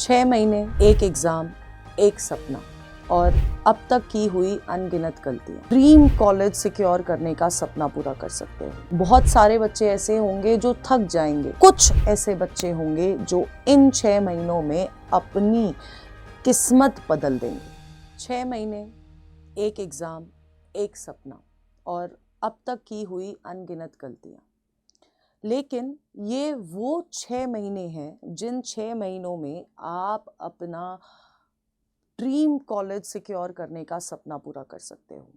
6 महीने, एक एग्जाम, एक सपना और अब तक की हुई अनगिनत गलतियां। ड्रीम कॉलेज सिक्योर करने का सपना पूरा कर सकते हैं। बहुत सारे बच्चे ऐसे होंगे जो थक जाएंगे, कुछ ऐसे बच्चे होंगे जो इन 6 महीनों में अपनी किस्मत बदल देंगे। 6 महीने, एक एग्जाम, एक सपना और अब तक की हुई अनगिनत गलतियां। लेकिन ये वो 6 महीने हैं जिन 6 महीनों में आप अपना ड्रीम कॉलेज सिक्योर करने का सपना पूरा कर सकते हो।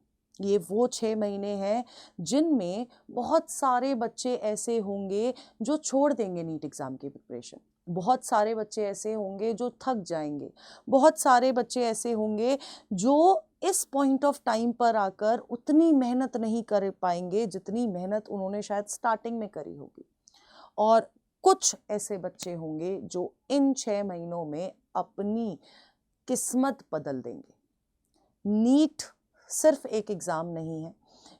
ये वो 6 महीने हैं जिनमें बहुत सारे बच्चे ऐसे होंगे जो छोड़ देंगे नीट एग्ज़ाम की प्रिपरेशन। बहुत सारे बच्चे ऐसे होंगे जो थक जाएंगे। बहुत सारे बच्चे ऐसे होंगे जो इस पॉइंट ऑफ टाइम पर आकर उतनी मेहनत नहीं कर पाएंगे जितनी मेहनत उन्होंने शायद स्टार्टिंग में करी होगी। और कुछ ऐसे बच्चे होंगे जो इन 6 महीनों में अपनी किस्मत बदल देंगे। नीट सिर्फ एक एग्जाम नहीं है,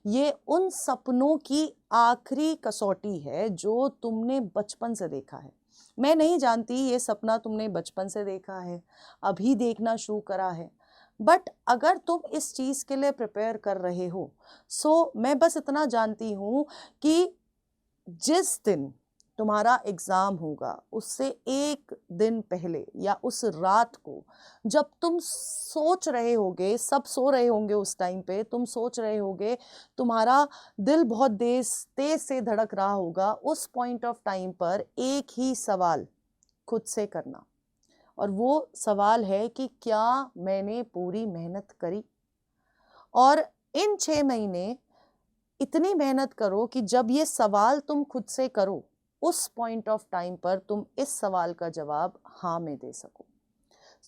ये उन सपनों की आखिरी कसौटी है जो तुमने बचपन से देखा है। मैं नहीं जानती ये सपना तुमने बचपन से देखा है, अभी देखना शुरू करा है, बट अगर तुम इस चीज़ के लिए प्रिपेयर कर रहे हो, सो मैं बस इतना जानती हूँ कि जिस दिन तुम्हारा एग्ज़ाम होगा उससे एक दिन पहले या उस रात को जब तुम सोच रहे होगे, सब सो रहे होंगे उस टाइम पे, तुम सोच रहे होगे, तुम्हारा दिल बहुत तेज से धड़क रहा होगा, उस पॉइंट ऑफ टाइम पर एक ही सवाल खुद से करना, और वो सवाल है कि क्या मैंने पूरी मेहनत करी। और इन 6 महीने इतनी मेहनत करो कि जब ये सवाल तुम खुद से करो, उस पॉइंट ऑफ टाइम पर तुम इस सवाल का जवाब हाँ में दे सको।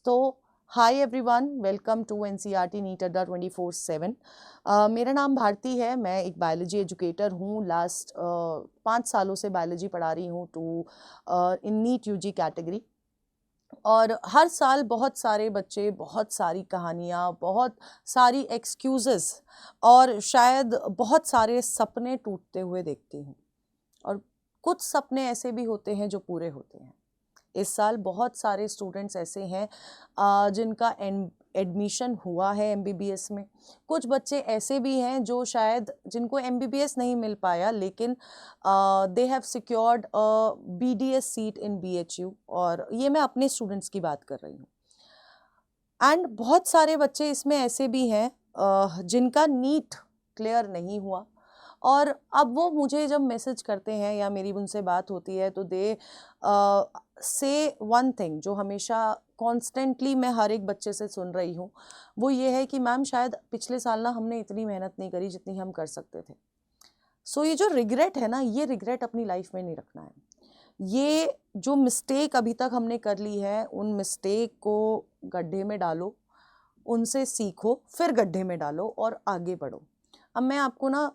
तो hi everyone, welcome to NCERT NEET Adda 24/7। मेरा नाम भारती है, मैं एक बायोलॉजी एजुकेटर हूँ। लास्ट 5 सालों से बायोलॉजी पढ़ा रही हूँ to in NEET UG category. और हर साल बहुत सारे बच्चे, बहुत सारी कहानियाँ, बहुत सारी एक्सक्यूज़ेस और शायद बहुत सारे सपने टूटते हुए देखती हूँ। और कुछ सपने ऐसे भी होते हैं जो पूरे होते हैं। इस साल बहुत सारे स्टूडेंट्स ऐसे हैं जिनका एडमिशन हुआ है एमबीबीएस में। कुछ बच्चे ऐसे भी हैं जो शायद जिनको एमबीबीएस नहीं मिल पाया, लेकिन they have secured BDS seat in BHU, और ये मैं अपने स्टूडेंट्स की बात कर रही हूँ। एंड बहुत सारे बच्चे इसमें ऐसे भी हैं जिनका नीट क्लियर नहीं हुआ, और अब वो मुझे जब मैसेज करते हैं या मेरी उनसे बात होती है तो दे से वन थिंग जो हमेशा कॉन्स्टेंटली मैं हर एक बच्चे से सुन रही हूँ, वो ये है कि मैम शायद पिछले साल ना हमने इतनी मेहनत नहीं करी जितनी हम कर सकते थे। सो ये जो रिग्रेट है ना, ये रिग्रेट अपनी लाइफ में नहीं रखना है। ये जो मिस्टेक अभी तक हमने कर ली है, उन मिस्टेक को गड्ढे में डालो, उनसे सीखो, फिर गड्ढे में डालो और आगे बढ़ो। अब मैं आपको ना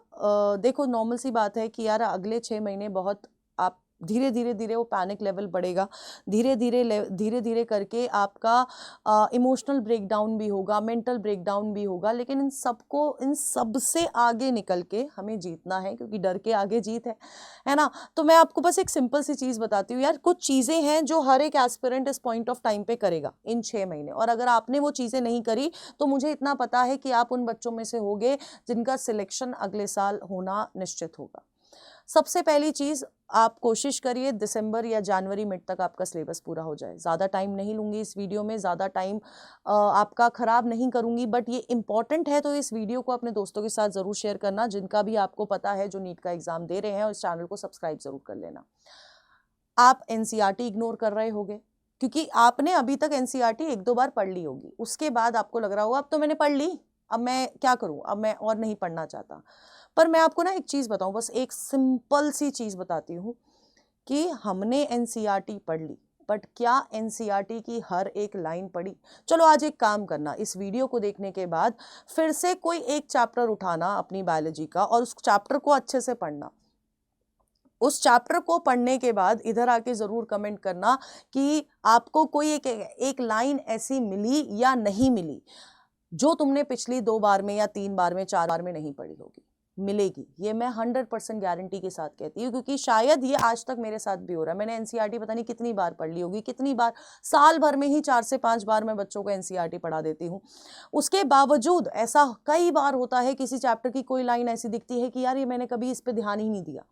देखो, नॉर्मल सी बात है कि यार अगले 6 महीने बहुत आप धीरे धीरे वो पैनिक लेवल बढ़ेगा, धीरे धीरे करके आपका इमोशनल ब्रेकडाउन भी होगा, मेंटल ब्रेकडाउन भी होगा, लेकिन इन सब से आगे निकल के हमें जीतना है, क्योंकि डर के आगे जीत है ना। तो मैं आपको बस एक सिंपल सी चीज़ बताती हूँ यार, कुछ चीज़ें हैं जो हर एक एस्पिरेंट इस पॉइंट ऑफ टाइम पे करेगा इन 6 महीने, और अगर आपने वो चीज़ें नहीं करी तो मुझे इतना पता है कि आप उन बच्चों में से होगे जिनका सिलेक्शन अगले साल होना निश्चित होगा। सबसे पहली चीज़, आप कोशिश करिए दिसंबर या जनवरी मिड तक आपका सिलेबस पूरा हो जाए। ज़्यादा टाइम नहीं लूँगी इस वीडियो में, ज़्यादा टाइम आपका ख़राब नहीं करूँगी, बट ये इंपॉर्टेंट है तो इस वीडियो को अपने दोस्तों के साथ ज़रूर शेयर करना, जिनका भी आपको पता है जो नीट का एग्ज़ाम दे रहे हैं, और इस चैनल को सब्सक्राइब ज़रूर कर लेना। आप एनसीईआरटी इग्नोर कर रहे होगे क्योंकि आपने अभी तक एनसीईआरटी 1-2 बार पढ़ ली होगी, उसके बाद आपको लग रहा होगा अब तो मैंने पढ़ ली, अब मैं क्या करूँ, अब मैं और नहीं पढ़ना चाहता। पर मैं आपको ना एक चीज़ बताऊँ, बस एक सिंपल सी चीज़ बताती हूँ कि हमने एनसीईआरटी पढ़ ली, बट क्या एनसीईआरटी की हर एक लाइन पढ़ी? चलो आज एक काम करना, इस वीडियो को देखने के बाद फिर से कोई एक चैप्टर उठाना अपनी बायोलॉजी का और उस चैप्टर को अच्छे से पढ़ना। उस चैप्टर को पढ़ने के बाद इधर आके ज़रूर कमेंट करना कि आपको कोई एक लाइन ऐसी मिली या नहीं मिली जो तुमने पिछली 2 बार में या 3 बार में, 4 बार में नहीं पढ़ी होगी। मिलेगी, ये मैं 100% गारंटी के साथ कहती हूँ, क्योंकि शायद ये आज तक मेरे साथ भी हो रहा है। मैंने एनसीईआरटी पता नहीं कितनी बार पढ़ ली होगी, कितनी बार, साल भर में ही 4 से 5 बार मैं बच्चों को एनसीईआरटी पढ़ा देती हूँ। उसके बावजूद ऐसा कई बार होता है, किसी चैप्टर की कोई लाइन ऐसी दिखती है कि यार ये मैंने कभी इस पे ध्यान ही नहीं दिया,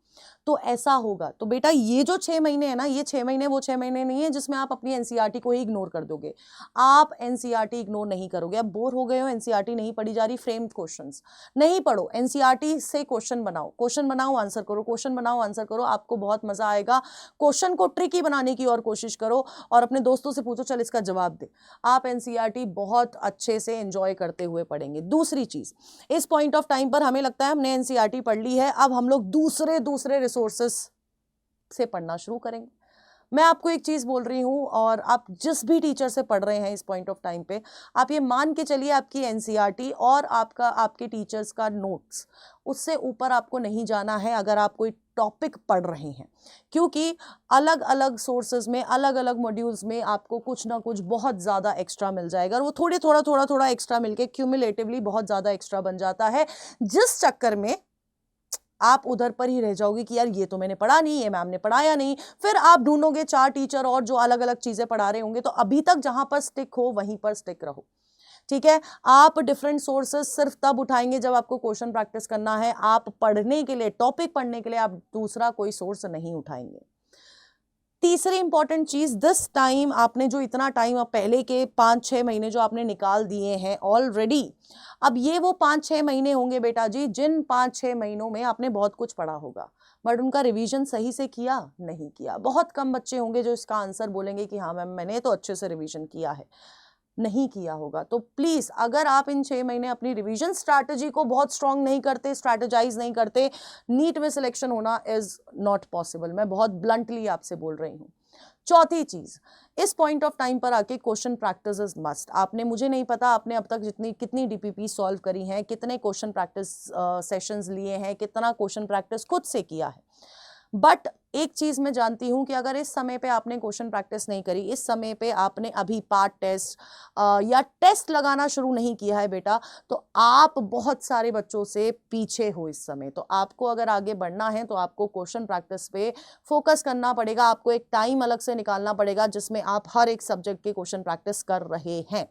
तो ऐसा होगा। तो बेटा ये जो 6 महीने है ना, ये 6 महीने वो 6 महीने नहीं है जिसमें आप अपनी एनसीईआरटी को ही इग्नोर कर दोगे। आप एनसीईआरटी इग्नोर नहीं करोगे। अब बोर हो गए हो, एनसीईआरटी नहीं पढ़ी जा रही, फ्रेम्ड क्वेश्चंस नहीं पढ़ो, एनसीईआरटी से क्वेश्चन बनाओ, आंसर करो, क्वेश्चन बनाओ, आंसर करो, आपको बहुत मजा आएगा। क्वेश्चन को ट्रिकी बनाने की और कोशिश करो और अपने दोस्तों से पूछो चल इसका जवाब दे। आप एनसीईआरटी बहुत अच्छे से एंजॉय करते हुए पढ़ेंगे। दूसरी चीज, इस पॉइंट ऑफ टाइम पर हमें लगता है हमने एनसीईआरटी पढ़ ली है, अब हम लोग दूसरे रिसोर्सेस से पढ़ना शुरू करेंगे। मैं आपको एक चीज बोल रही हूं, और आप जिस भी टीचर से पढ़ रहे हैं इस पॉइंट ऑफ टाइम पे, आप ये मान के चलिए आपकी एनसीईआरटी और आपके टीचर्स का नोट्स, उससे ऊपर आपको नहीं जाना है अगर आप कोई टॉपिक पढ़ रहे हैं, क्योंकि अलग अलग सोर्सेज में, अलग अलग मॉड्यूल्स में आपको कुछ ना कुछ बहुत ज़्यादा एक्स्ट्रा मिल जाएगा, और वो थोड़ा एक्स्ट्रा मिलके क्यूमुलेटिवली बहुत ज़्यादा एक्स्ट्रा बन जाता है, जिस चक्कर में आप उधर पर ही रह जाओगे कि यार ये तो मैंने पढ़ा नहीं, ये मैम ने पढ़ाया नहीं। फिर आप ढूंढोगे 4 टीचर और जो अलग अलग चीजें पढ़ा रहे होंगे। तो अभी तक जहां पर स्टिक हो वहीं पर स्टिक रहो, ठीक है। आप डिफरेंट सोर्सेज सिर्फ तब उठाएंगे जब आपको क्वेश्चन प्रैक्टिस करना है। आप पढ़ने के लिए, टॉपिक पढ़ने के लिए आप दूसरा कोई सोर्स नहीं उठाएंगे। तीसरी इंपॉर्टेंट चीज, दिस टाइम आपने जो इतना टाइम, अब पहले के 5-6 महीने जो आपने निकाल दिए हैं ऑलरेडी, अब ये वो 5-6 महीने होंगे बेटा जी जिन 5-6 महीनों में आपने बहुत कुछ पढ़ा होगा, बट उनका रिवीजन सही से किया नहीं किया। बहुत कम बच्चे होंगे जो इसका आंसर बोलेंगे कि हाँ मैम मैंने तो अच्छे से रिवीजन किया है, नहीं किया होगा। तो प्लीज अगर आप इन 6 महीने अपनी रिवीजन स्ट्रैटेजी को बहुत स्ट्रांग नहीं करते, स्ट्रैटेजाइज नहीं करते, नीट में सिलेक्शन होना इज नॉट पॉसिबल। मैं बहुत ब्लंटली आपसे बोल रही हूँ। चौथी चीज, इस पॉइंट ऑफ टाइम पर आके क्वेश्चन प्रैक्टिस इज मस्ट। आपने, मुझे नहीं पता आपने अब तक कितनी डीपीपी सॉल्व करी हैं, कितने क्वेश्चन प्रैक्टिस सेशंस लिए हैं, कितना क्वेश्चन प्रैक्टिस खुद से किया है, बट एक चीज मैं जानती हूं कि अगर इस समय पे आपने क्वेश्चन प्रैक्टिस नहीं करी, इस समय पे आपने अभी पार्ट टेस्ट या टेस्ट लगाना शुरू नहीं किया है बेटा, तो आप बहुत सारे बच्चों से पीछे हो इस समय। तो आपको अगर आगे बढ़ना है तो आपको क्वेश्चन प्रैक्टिस पे फोकस करना पड़ेगा। आपको एक टाइम अलग से निकालना पड़ेगा जिसमें आप हर एक सब्जेक्ट के क्वेश्चन प्रैक्टिस कर रहे हैं।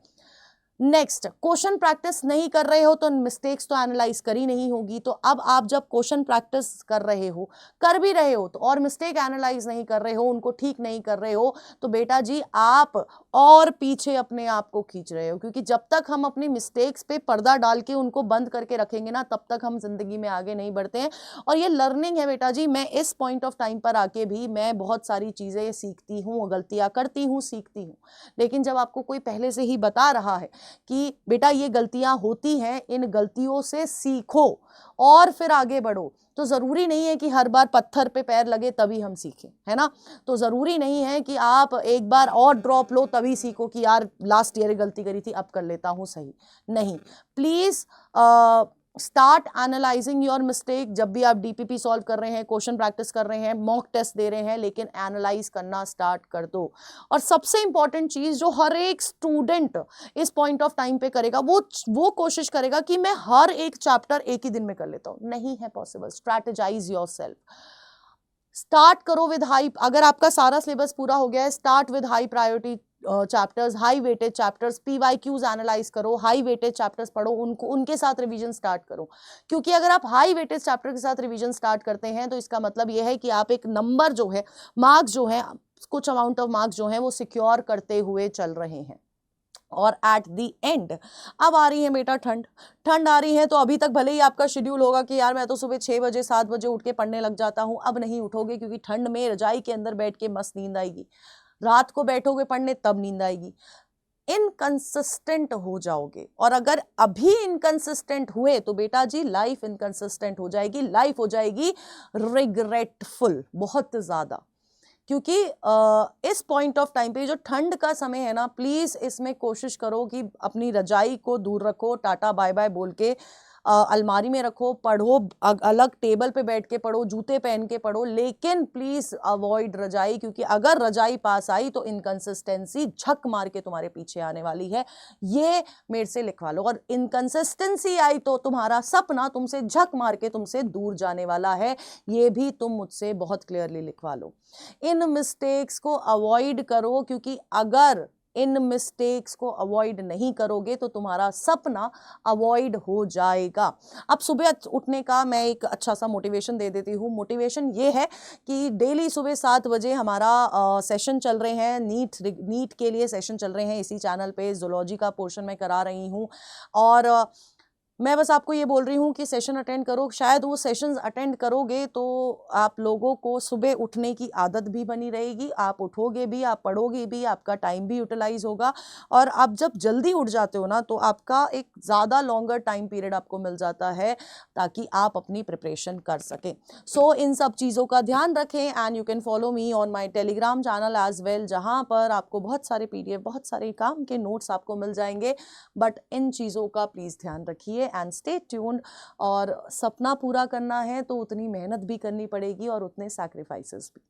नेक्स्ट, क्वेश्चन प्रैक्टिस नहीं कर रहे हो तो मिस्टेक्स तो एनालाइज करी नहीं होगी। तो अब आप जब क्वेश्चन प्रैक्टिस कर रहे हो, कर भी रहे हो, तो और मिस्टेक एनालाइज नहीं कर रहे हो, उनको ठीक नहीं कर रहे हो, तो बेटा जी आप और पीछे अपने आप को खींच रहे हो। क्योंकि जब तक हम अपनी मिस्टेक्स पे पर्दा डाल के उनको बंद करके रखेंगे ना, तब तक हम जिंदगी में आगे नहीं बढ़ते हैं। और ये लर्निंग है बेटा जी। मैं इस पॉइंट ऑफ टाइम पर आके भी मैं बहुत सारी चीजें सीखती हूँ, गलतियां करती हूँ, सीखती हूँ। लेकिन जब आपको कोई पहले से ही बता रहा है कि बेटा ये गलतियां होती हैं, इन गलतियों से सीखो और फिर आगे बढ़ो, तो जरूरी नहीं है कि हर बार पत्थर पे पैर लगे तभी हम सीखें, है ना। तो जरूरी नहीं है कि आप एक बार और ड्रॉप लो तभी सीखो कि यार लास्ट ईयर गलती करी थी अब कर लेता हूं सही। नहीं, please start analysing your mistake. जब भी आप डीपीपी सॉल्व कर रहे हैं, क्वेश्चन प्रैक्टिस कर रहे हैं, मॉक टेस्ट दे रहे हैं, लेकिन एनालाइज करना स्टार्ट कर दो। और सबसे इंपॉर्टेंट चीज जो हर एक स्टूडेंट इस पॉइंट ऑफ टाइम पे करेगा, वो कोशिश करेगा कि मैं हर एक चैप्टर एक ही दिन में कर लेता हूं। नहीं है पॉसिबल। Strategise yourself. स्टार्ट करो विद हाई, अगर आपका सारा सिलेबस पूरा हो गया है, start with high priority chapters, high weightage chapters, PYQs analyse करो, हाई वेटेज चैप्टर्स पढ़ो, उनके साथ रिवीजन स्टार्ट करो। क्योंकि अगर आप हाई वेटेज चैप्टर के साथ रिवीजन स्टार्ट करते हैं तो इसका मतलब यह है कि आप एक नंबर जो है, मार्क्स जो है, कुछ अमाउंट ऑफ मार्क्स जो है वो सिक्योर करते हुए चल रहे हैं। और एट दी एंड अब आ रही है बेटा ठंड आ रही है। तो अभी तक भले ही आपका शेड्यूल होगा कि यार मैं तो सुबह 6 बजे 7 बजे उठ के पढ़ने लग जाता हूं, अब नहीं उठोगे क्योंकि ठंड में रजाई के अंदर बैठ के मस्त नींद आएगी। रात को बैठोगे पढ़ने तब नींद आएगी। इनकंसिस्टेंट हो जाओगे, और अगर अभी इनकंसिस्टेंट हुए तो बेटा जी लाइफ इनकंसिस्टेंट हो जाएगी, लाइफ हो जाएगी रिग्रेटफुल बहुत ज्यादा। क्योंकि इस पॉइंट ऑफ टाइम पे जो ठंड का समय है ना, प्लीज इसमें कोशिश करो कि अपनी रजाई को दूर रखो, टाटा बाय बाय बोल के अलमारी में रखो, पढ़ो, अलग टेबल पे बैठ के पढ़ो, जूते पहन के पढ़ो, लेकिन प्लीज अवॉइड रजाई, क्योंकि अगर रजाई पास आई तो इनकंसिस्टेंसी झक मार के तुम्हारे पीछे आने वाली है। ये मेरे से लिखवा लो। और इनकंसिस्टेंसी आई तो तुम्हारा सपना तुमसे झक मार के तुमसे दूर जाने वाला है। ये भी तुम मुझसे बहुत क्लियरली लिखवा लो। इन मिस्टेक्स को अवॉइड करो, क्योंकि अगर इन मिस्टेक्स को अवॉइड नहीं करोगे तो तुम्हारा सपना अवॉइड हो जाएगा। अब सुबह उठने का मैं एक अच्छा सा मोटिवेशन दे देती हूँ। मोटिवेशन ये है कि डेली सुबह 7 बजे हमारा सेशन चल रहे हैं, नीट के लिए सेशन चल रहे हैं इसी चैनल पे। जूलॉजी का पोर्शन मैं करा रही हूँ और मैं बस आपको ये बोल रही हूँ कि सेशन अटेंड करो। शायद वो सेशंस अटेंड करोगे तो आप लोगों को सुबह उठने की आदत भी बनी रहेगी, आप उठोगे भी, आप पढ़ोगे भी, आपका टाइम भी यूटिलाइज होगा। और आप जब जल्दी उठ जाते हो ना तो आपका एक ज़्यादा लॉन्गर टाइम पीरियड आपको मिल जाता है ताकि आप अपनी प्रिपरेशन कर सकें। सो इन सब चीज़ों का ध्यान रखें and you can follow me on my Telegram channel as well, जहाँ पर आपको बहुत सारे PDF, बहुत सारे काम के नोट्स आपको मिल जाएंगे। बट इन चीज़ों का प्लीज़ ध्यान रखिए एंड स्टे ट्यून्ड। और सपना पूरा करना है तो उतनी मेहनत भी करनी पड़ेगी और उतने सैक्रिफाइसेस भी।